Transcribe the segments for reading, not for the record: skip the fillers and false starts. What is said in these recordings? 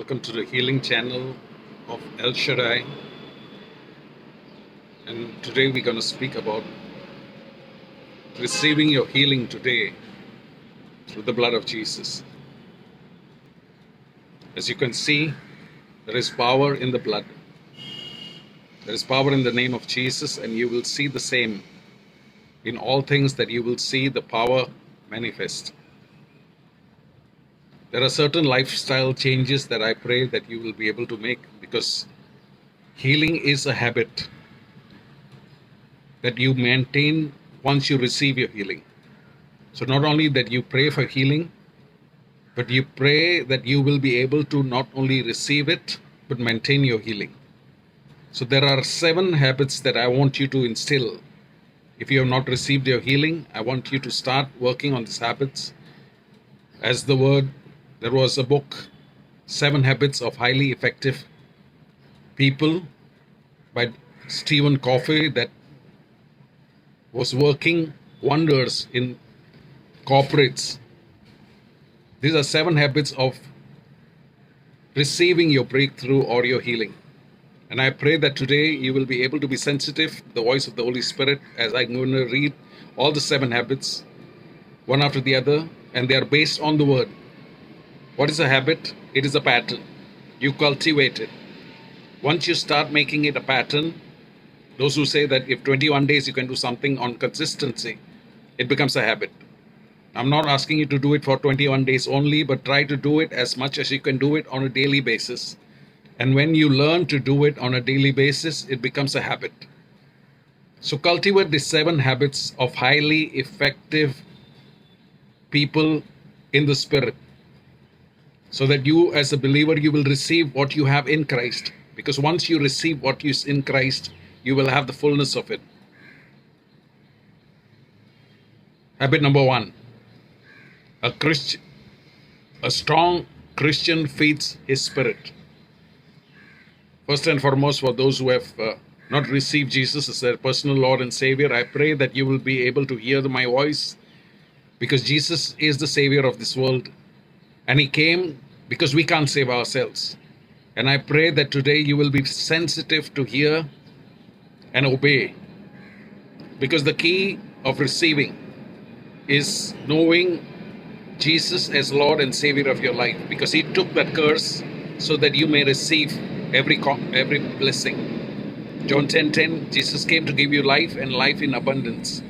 Welcome to the healing channel of El Shaddai. And today we're going to speak about receiving your healing today through the blood of Jesus. As you can see, there is power in the blood. There is power in the name of Jesus, and you will see the same in all things, that you will see the power manifest. There are certain lifestyle changes that I pray that you will be able to make, because healing is a habit that you maintain once you receive your healing. So not only that you pray for healing, but you pray that you will be able to not only receive it, but maintain your healing. So there are 7 habits that I want you to instill. If you have not received your healing, I want you to start working on these habits. As the word, there was a book, 7 Habits of Highly Effective People by Stephen Covey, that was working wonders in corporates. These are 7 habits of receiving your breakthrough or your healing. And I pray that today you will be able to be sensitive to the voice of the Holy Spirit as I'm going to read all the 7 habits, one after the other, and they are based on the word. What is a habit? It is a pattern. You cultivate it. Once you start making it a pattern, those who say that if 21 days you can do something on consistency, it becomes a habit. I'm not asking you to do it for 21 days only, but try to do it as much as you can do it on a daily basis. And when you learn to do it on a daily basis, it becomes a habit. So cultivate the 7 habits of highly effective people in the Spirit, so that you as a believer, you will receive what you have in Christ. Because once you receive what is in Christ, you will have the fullness of it. Habit number 1. A strong Christian feeds his spirit. First and foremost, for those who have not received Jesus as their personal Lord and Savior, I pray that you will be able to hear my voice, because Jesus is the Savior of this world. And He came because we can't save ourselves. And I pray that today you will be sensitive to hear and obey. Because the key of receiving is knowing Jesus as Lord and Savior of your life. Because He took that curse so that you may receive every blessing. John 10:10, Jesus came to give you life and life in abundance.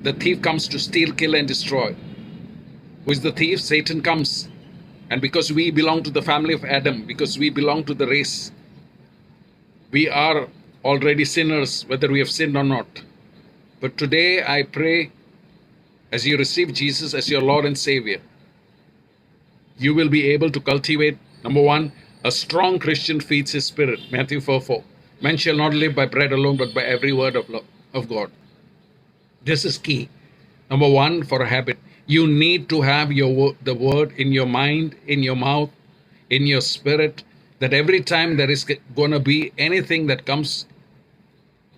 The thief comes to steal, kill, and destroy. Who is the thief? Satan comes. And because we belong to the family of Adam, because we belong to the race, we are already sinners, whether we have sinned or not. But today I pray, as you receive Jesus as your Lord and Savior, you will be able to cultivate, number 1, a strong Christian feeds his spirit. Matthew 4:4. Man shall not live by bread alone, but by every word of God. This is key. Number 1, for a habit. You need to have the word in your mind, in your mouth, in your spirit, that every time there is going to be anything that comes,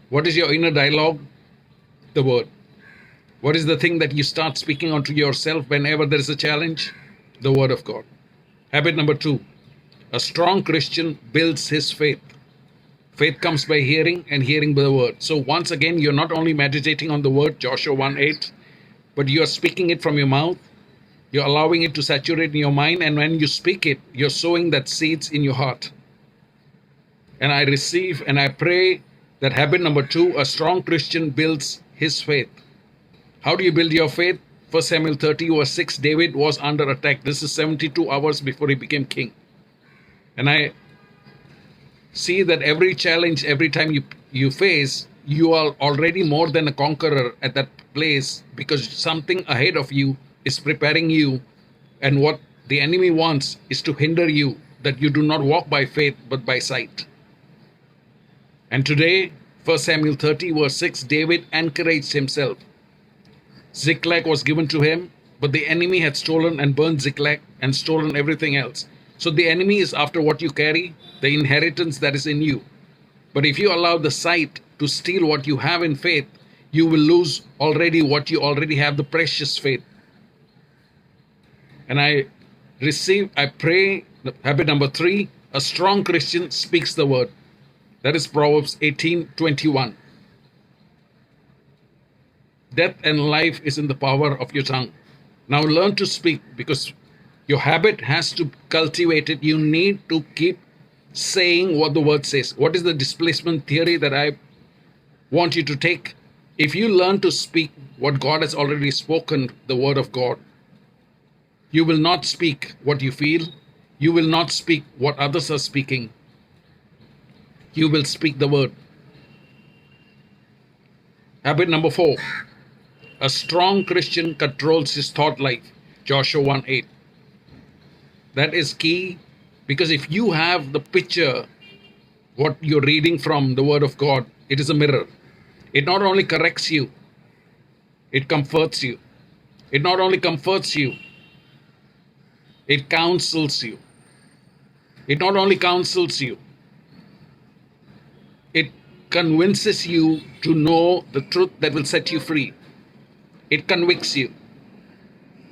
what is your inner dialogue? The word. What is the thing that you start speaking onto yourself whenever there is a challenge? The word of God. Habit number 2. A strong Christian builds his faith. Faith comes by hearing, and hearing by the word. So once again, you're not only meditating on the word, Joshua 1:8, but you are speaking it from your mouth. You're allowing it to saturate in your mind. And when you speak it, you're sowing that seeds in your heart. And I receive and I pray that habit number 2, a strong Christian builds his faith. How do you build your faith? 1 Samuel 30:6, David was under attack. This is 72 hours before he became king. And I see that every challenge, every time you face, you are already more than a conqueror at that place, because something ahead of you is preparing you. And what the enemy wants is to hinder you, that you do not walk by faith but by sight. And today, 1 Samuel 30:6, David encouraged himself. Ziklag was given to him, but the enemy had stolen and burned Ziklag and stolen everything else. So the enemy is after what you carry, the inheritance that is in you. But if you allow the sight to steal what you have in faith, you will lose already what you already have, the precious faith. And I pray Habit number 3, a strong Christian speaks the word. That is Proverbs 18:21. Death and life is in the power of your tongue. Now learn to speak, because your habit has to cultivate it. You need to keep saying what the word says. What is the displacement theory that I want you to take? If you learn to speak what God has already spoken, the word of God, you will not speak what you feel. You will not speak what others are speaking. You will speak the word. Habit number 4, a strong Christian controls his thought life. Joshua 1:8. That is key, because if you have the picture, what you're reading from the word of God, it is a mirror. It not only corrects you, it comforts you. It not only comforts you, it counsels you. It not only counsels you, it convinces you to know the truth that will set you free. It convicts you.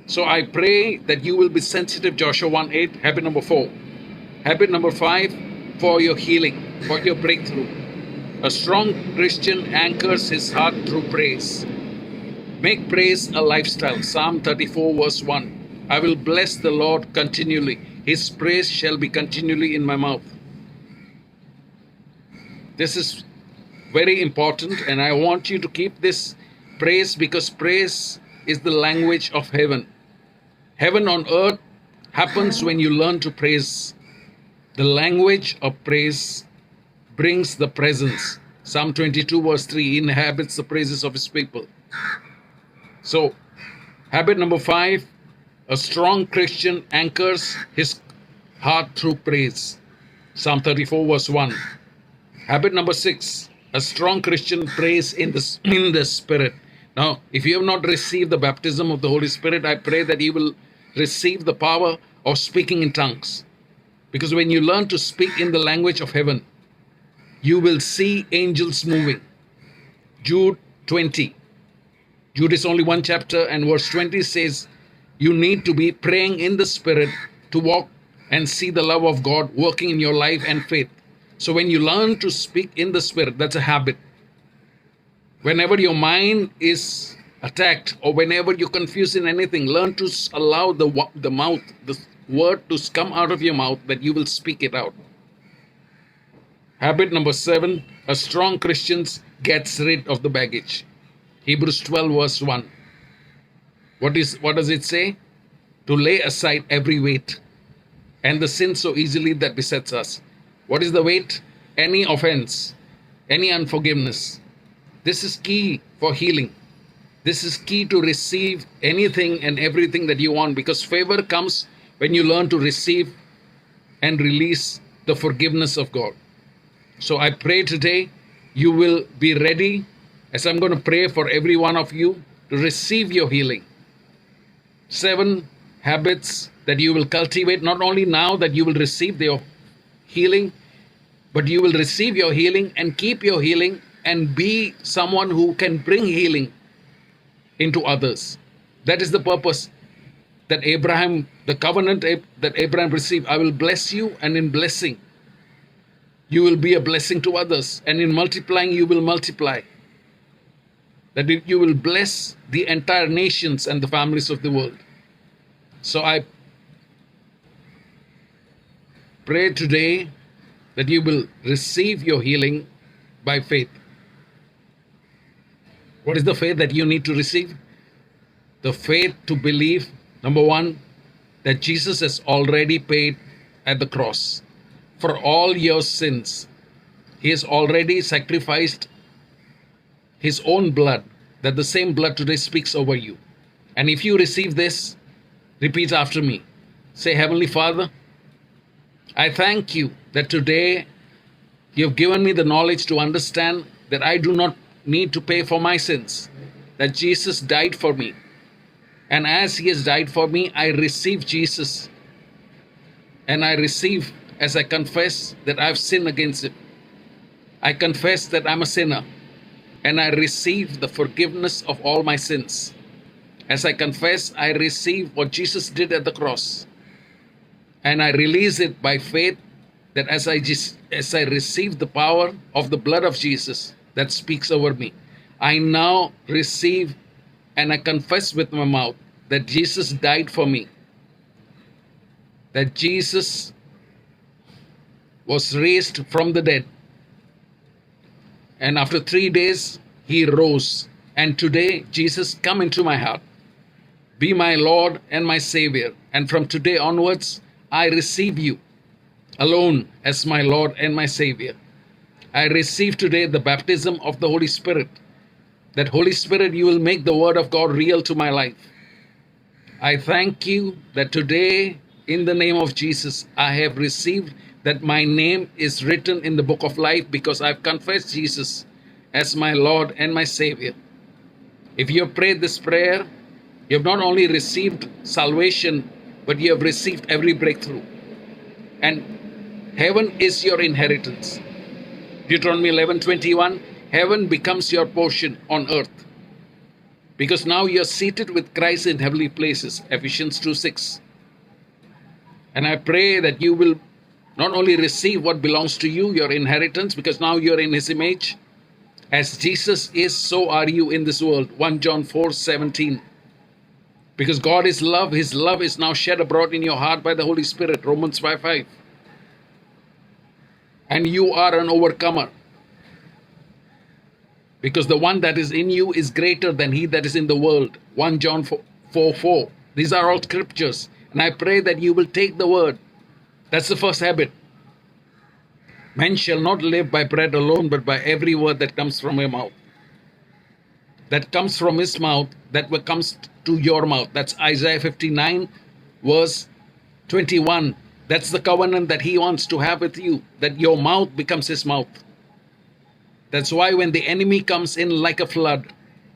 So I pray that you will be sensitive. Joshua 1:8, habit number 4. Habit number 5, for your healing, for your breakthrough. A strong Christian anchors his heart through praise. Make praise a lifestyle. Psalm 34 verse 1. I will bless the Lord continually. His praise shall be continually in my mouth. This is very important, and I want you to keep this praise, because praise is the language of heaven. Heaven on earth happens when you learn to praise. The language of praise brings the presence. Psalm 22 verse 3, inhabits the praises of his people. So, habit number 5, a strong Christian anchors his heart through praise. Psalm 34 verse 1. Habit number 6, a strong Christian prays in the Spirit. Now, if you have not received the baptism of the Holy Spirit, I pray that you will receive the power of speaking in tongues. Because when you learn to speak in the language of heaven, you will see angels moving. Jude 20. Jude is only one chapter, and verse 20 says, you need to be praying in the Spirit to walk and see the love of God working in your life and faith. So when you learn to speak in the Spirit, that's a habit. Whenever your mind is attacked, or whenever you're confused in anything, learn to allow the word to come out of your mouth, that you will speak it out. Habit number 7, a strong Christian gets rid of the baggage. Hebrews 12 verse 1. What does it say? To lay aside every weight and the sin so easily that besets us. What is the weight? Any offense, any unforgiveness. This is key for healing. This is key to receive anything and everything that you want, because favor comes when you learn to receive and release the forgiveness of God. So I pray today you will be ready, as I'm going to pray for every one of you, to receive your healing. 7 habits that you will cultivate, not only now that you will receive your healing, but you will receive your healing and keep your healing and be someone who can bring healing into others. That is the purpose that Abraham, the covenant that Abraham received. I will bless you, and in blessing, you will be a blessing to others, and in multiplying, you will multiply. That you will bless the entire nations and the families of the world. So I pray today that you will receive your healing by faith. What is the faith that you need to receive? The faith to believe, number 1, that Jesus has already paid at the cross for all your sins. He has already sacrificed his own blood, that the same blood today speaks over you. And if you receive this, repeat after me. Say, Heavenly Father, I thank you that today you have given me the knowledge to understand that I do not need to pay for my sins, that Jesus died for me. And as he has died for me, I receive Jesus. And I receive, as I confess that I've sinned against him. I confess that I'm a sinner. And I receive the forgiveness of all my sins. As I confess, I receive what Jesus did at the cross. And I release it by faith that as I receive the power of the blood of Jesus that speaks over me, I now receive and I confess with my mouth that Jesus died for me, that Jesus was raised from the dead, and after 3 days he rose. And today, Jesus, come into my heart. Be my Lord and my Savior. And from today onwards, I receive you alone as my Lord and my Savior. I receive today the baptism of the Holy Spirit. That Holy Spirit, you will make the Word of God real to my life. I thank you that today, in the name of Jesus, I have received that my name is written in the book of life because I've confessed Jesus as my Lord and my Savior. If you have prayed this prayer, you have not only received salvation, but you have received every breakthrough. And heaven is your inheritance. Deuteronomy 11:21, heaven becomes your portion on earth. Because now you're seated with Christ in heavenly places. Ephesians 2:6. And I pray that you will not only receive what belongs to you, your inheritance, because now you're in His image. As Jesus is, so are you in this world. 1 John 4:17. Because God is love, His love is now shed abroad in your heart by the Holy Spirit. Romans 5:5. And you are an overcomer. Because the one that is in you is greater than he that is in the world. 1 John 4:4. These are all scriptures. And I pray that you will take the word. That's the first habit. Man shall not live by bread alone, but by every word that comes from your mouth. That comes from his mouth, that comes to your mouth. That's Isaiah 59, verse 21. That's the covenant that he wants to have with you, that your mouth becomes his mouth. That's why when the enemy comes in like a flood,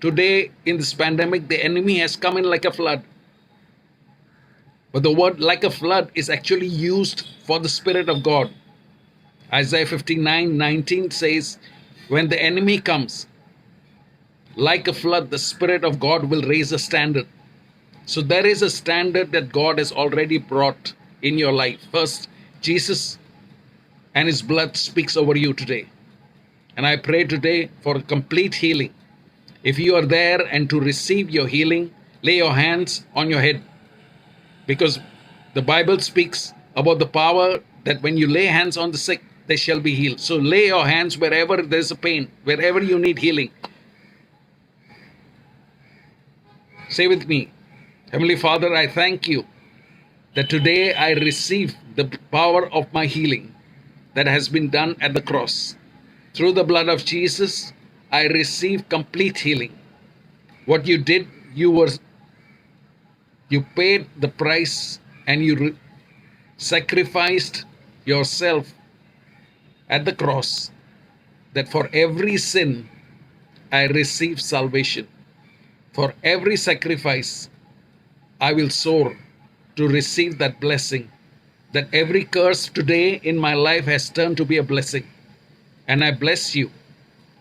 today in this pandemic, the enemy has come in like a flood. But the word like a flood is actually used for the Spirit of God. Isaiah 59:19 says, when the enemy comes like a flood, the Spirit of God will raise a standard. So there is a standard that God has already brought in your life. First, Jesus and His blood speaks over you today. And I pray today for complete healing. If you are there and to receive your healing, lay your hands on your head. Because the Bible speaks about the power that when you lay hands on the sick, they shall be healed. So lay your hands wherever there's a pain, wherever you need healing. Say with me, Heavenly Father, I thank you that today I receive the power of my healing that has been done at the cross. Through the blood of Jesus, I receive complete healing. What you did, you paid the price and you sacrificed yourself at the cross, that for every sin I receive salvation. For every sacrifice I will soar to receive that blessing. That every curse today in my life has turned to be a blessing. And I bless you.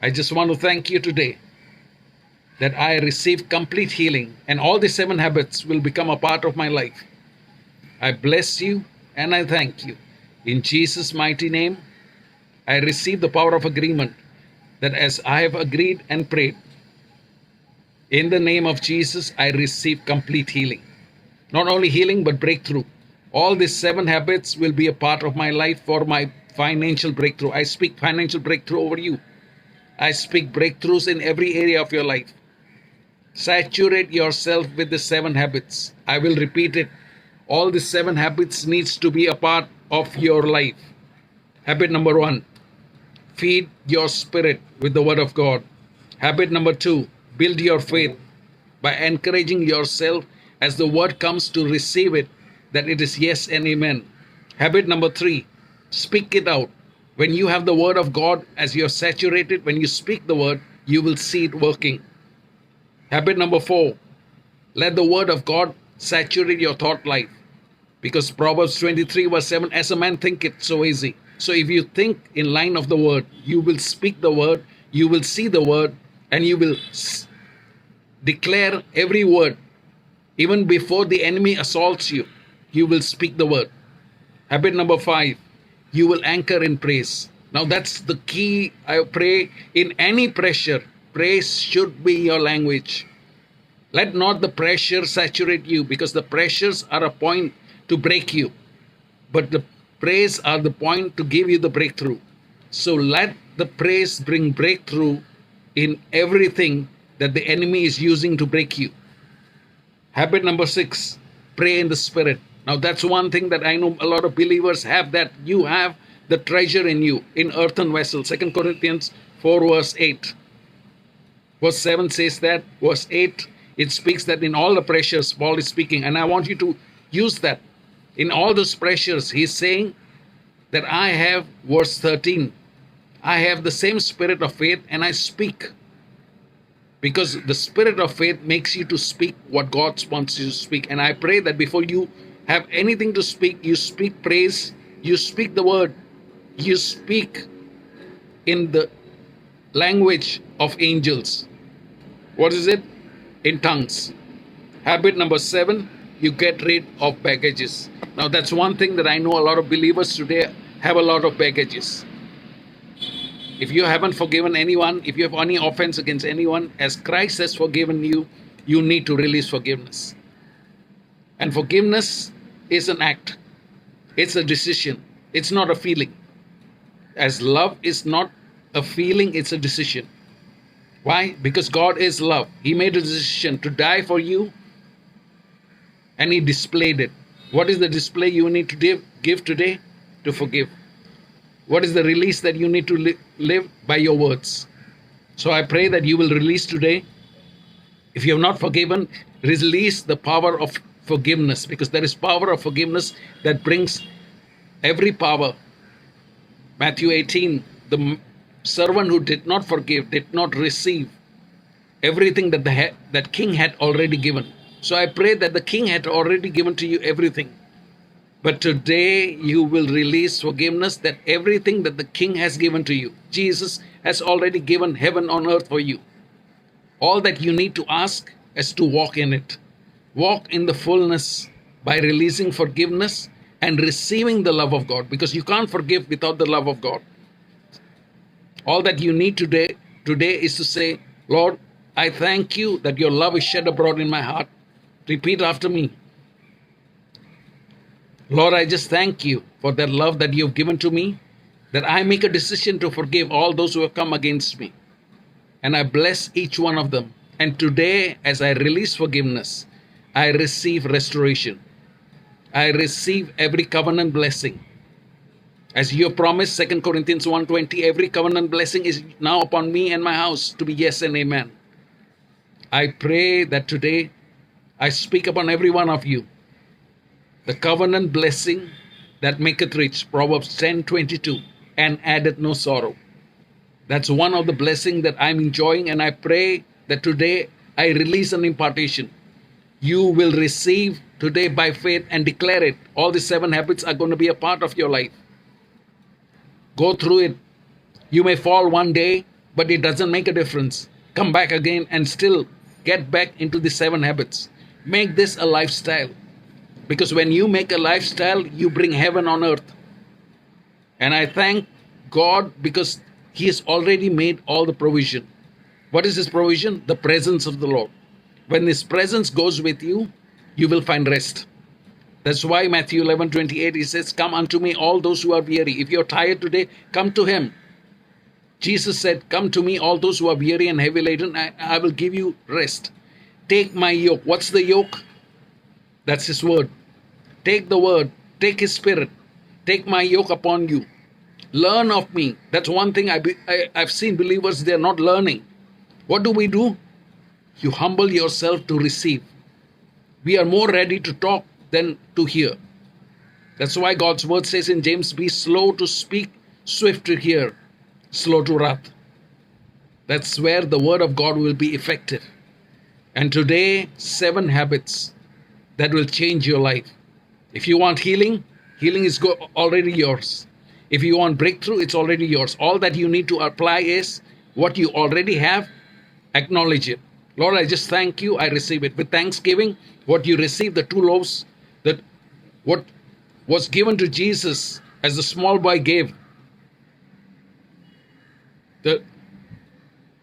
I just want to thank you today that I receive complete healing and all the 7 habits will become a part of my life. I bless you and I thank you. In Jesus' mighty name, I receive the power of agreement that as I have agreed and prayed, in the name of Jesus, I receive complete healing. Not only healing, but breakthrough. All these 7 habits will be a part of my life for my financial breakthrough. I speak financial breakthrough over you. I speak breakthroughs in every area of your life. Saturate yourself with the 7 habits. I will repeat it. All the 7 habits needs to be a part of your life. Habit number 1, feed your spirit with the word of God. Habit number 2, build your faith by encouraging yourself as the word comes to receive it, that it is yes and amen. Habit number 3, speak it out. When you have the word of God as you're saturated, when you speak the word, you will see it working. Habit number 4, let the word of God saturate your thought life. Because Proverbs 23 verse 7, as a man thinketh, so is he. So if you think in line of the word, you will speak the word, you will see the word, and you will declare every word. Even before the enemy assaults you, you will speak the word. Habit number 5, you will anchor in praise. Now that's the key. I pray in any pressure, praise should be your language. Let not the pressure saturate you, because the pressures are a point to break you, but the praise are the point to give you the breakthrough. So let the praise bring breakthrough in everything that the enemy is using to break you. Habit number 6, pray in the Spirit. Now that's one thing that I know a lot of believers have, that you have the treasure in you in earthen vessels. 2 Corinthians 4 verse 8. Verse 7 says that. Verse 8, it speaks that in all the pressures, Paul is speaking. And I want you to use that. In all those pressures, he's saying that I have, verse 13, I have the same spirit of faith and I speak. Because the spirit of faith makes you to speak what God wants you to speak. And I pray that before you have anything to speak, you speak praise, you speak the word, you speak in the language of angels. What is it? In tongues. Habit number 7, you get rid of baggages. Now that's one thing that I know a lot of believers today have a lot of baggages. If you haven't forgiven anyone, if you have any offense against anyone, as Christ has forgiven you, you need to release forgiveness. And forgiveness is an act. It's a decision. It's not a feeling. As love is not a feeling, it's a decision. Why? Because God is love. He made a decision to die for you, and He displayed it. What is the display you need to give today? To forgive. What is the release that you need to live? By your words. So I pray that you will release today. If you have not forgiven, release the power of forgiveness, because there is power of forgiveness that brings every power. Matthew 18, the servant who did not forgive did not receive everything that that king had already given. So I pray that the king had already given to you everything. But today you will release forgiveness, that everything that the king has given to you, Jesus has already given heaven on earth for you. All that you need to ask is to walk in it. Walk in the fullness by releasing forgiveness and receiving the love of God, because you can't forgive without the love of God. All that you need today is to say, Lord, I thank you that your love is shed abroad in my heart. Repeat after me. Lord, I just thank you for that love that you've given to me, that I make a decision to forgive all those who have come against me. And I bless each one of them. And today, as I release forgiveness, I receive restoration. I receive every covenant blessing. As you promised, 2 Corinthians 1:20, every covenant blessing is now upon me and my house to be yes and amen. I pray that today I speak upon every one of you the covenant blessing that maketh rich, Proverbs 10:22, and addeth no sorrow. That's one of the blessings that I'm enjoying, and I pray that today I release an impartation. You will receive today by faith and declare it. All the 7 habits are going to be a part of your life. Go through it. You may fall one day, but it doesn't make a difference. Come back again and still get back into the 7 habits. Make this a lifestyle. Because when you make a lifestyle, you bring heaven on earth. And I thank God because He has already made all the provision. What is His provision? The presence of the Lord. When His presence goes with you, you will find rest. That's why Matthew 11:28, He says, come unto me all those who are weary. If you're tired today, come to Him. Jesus said, come to me all those who are weary and heavy laden, I will give you rest. Take my yoke. What's the yoke? That's His word. Take the word. Take His Spirit. Take my yoke upon you. Learn of me. That's one thing I've seen believers, they're not learning. What do? You humble yourself to receive. We are more ready to talk than to hear. That's why God's word says in James, be slow to speak, swift to hear, slow to wrath. That's where the word of God will be effective. And today, 7 habits that will change your life. If you want healing, healing is already yours. If you want breakthrough, it's already yours. All that you need to apply is what you already have, acknowledge it. Lord, I just thank you. I receive it. With thanksgiving, what you receive, the 2 loaves, what was given to Jesus as the small boy gave the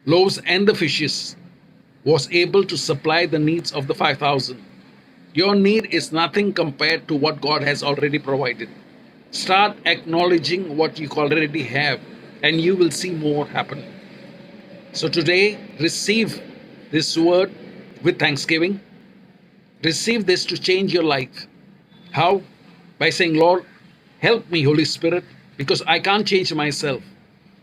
loaves and the fishes, was able to supply the needs of the 5,000. Your need is nothing compared to what God has already provided. Start acknowledging what you already have, and you will see more happen. So today, receive this word with thanksgiving. Receive this to change your life. How? By saying, Lord, help me, Holy Spirit, because I can't change myself.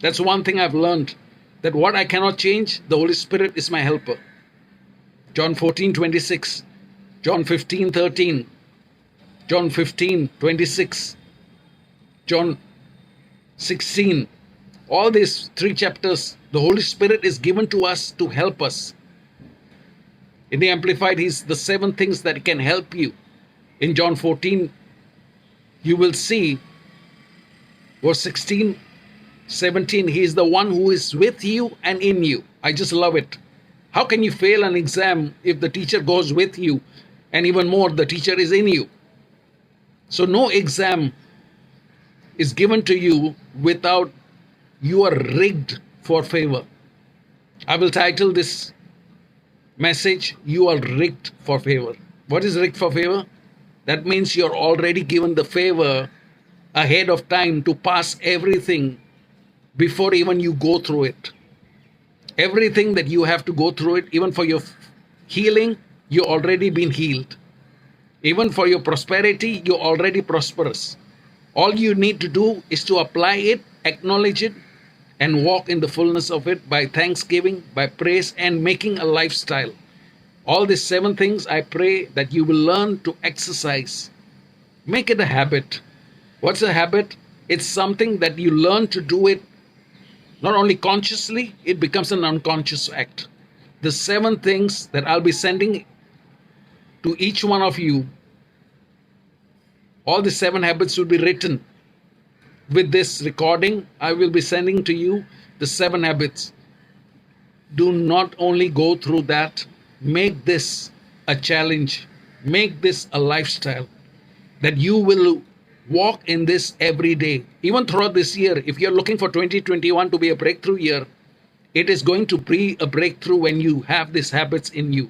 That's one thing I've learned, that what I cannot change, the Holy Spirit is my helper. John 14:26, John 15:13, John 15:26, John 16. All these 3 chapters, the Holy Spirit is given to us to help us. In the Amplified, He's the 7 things that can help you. In John 14, you will see verse 16, 17, He is the one who is with you and in you. I just love it. How can you fail an exam if the teacher goes with you, and even more, the teacher is in you? So no exam is given to you without you are rigged for favor. I will title this message, You Are Rigged for Favor. What is rigged for favor? That means you're already given the favor ahead of time to pass everything before even you go through it. Everything that you have to go through it, even for your healing, you already been healed. Even for your prosperity, you're already prosperous. All you need to do is to apply it, acknowledge it, and walk in the fullness of it by thanksgiving, by praise, and making a lifestyle. All these 7 things, I pray that you will learn to exercise. Make it a habit. What's a habit? It's something that you learn to do it not only consciously, it becomes an unconscious act. The 7 things that I'll be sending to each one of you, all the 7 habits will be written. With this recording, I will be sending to you the 7 habits. Do not only go through that, make this a challenge, make this a lifestyle, that you will walk in this every day. Even throughout this year, if you're looking for 2021 to be a breakthrough year, it is going to be a breakthrough when you have these habits in you.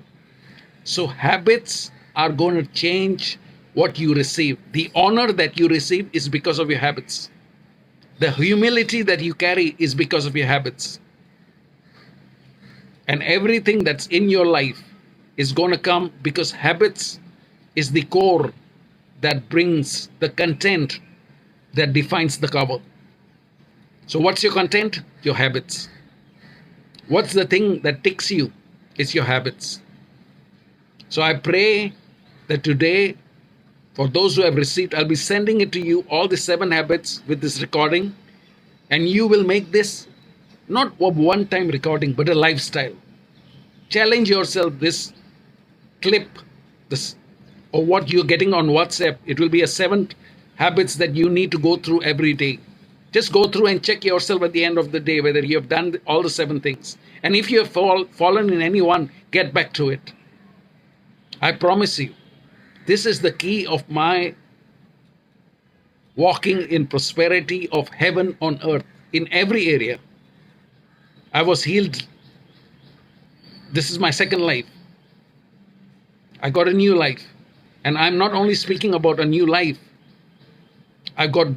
So habits are going to change what you receive. The honor that you receive is because of your habits. The humility that you carry is because of your habits. And everything that's in your life is going to come because habits is the core that brings the content that defines the cover. So what's your content? Your habits. What's the thing that ticks you? It's your habits. So I pray that today, for those who have received, I'll be sending it to you, all the 7 habits with this recording, and you will make this not a one-time recording, but a lifestyle. Challenge yourself. This clip, this or what you're getting on WhatsApp, it will be a 7 habits that you need to go through every day. Just go through and check yourself at the end of the day whether you have done all the 7 things. And if you have fallen in any one, get back to it. I promise you, this is the key of my walking in prosperity of heaven on earth in every area. I was healed. This is my 2nd life. I got a new life. And I'm not only speaking about a new life. I've got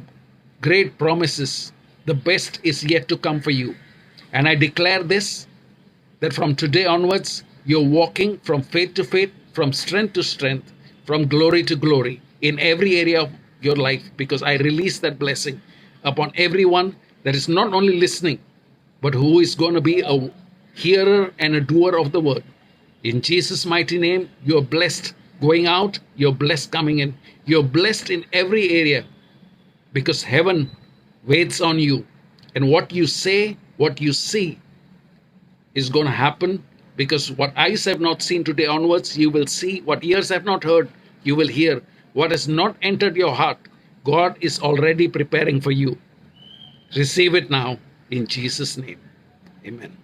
great promises. The best is yet to come for you. And I declare this, that from today onwards, you're walking from faith to faith, from strength to strength, from glory to glory in every area of your life, because I release that blessing upon everyone that is not only listening, but who is going to be a hearer and a doer of the word. In Jesus' mighty name, you're blessed going out, you're blessed coming in. You're blessed in every area because heaven waits on you. And what you say, what you see is going to happen, because what eyes have not seen today onwards, you will see. What ears have not heard, you will hear. What has not entered your heart, God is already preparing for you. Receive it now in Jesus' name. Amen.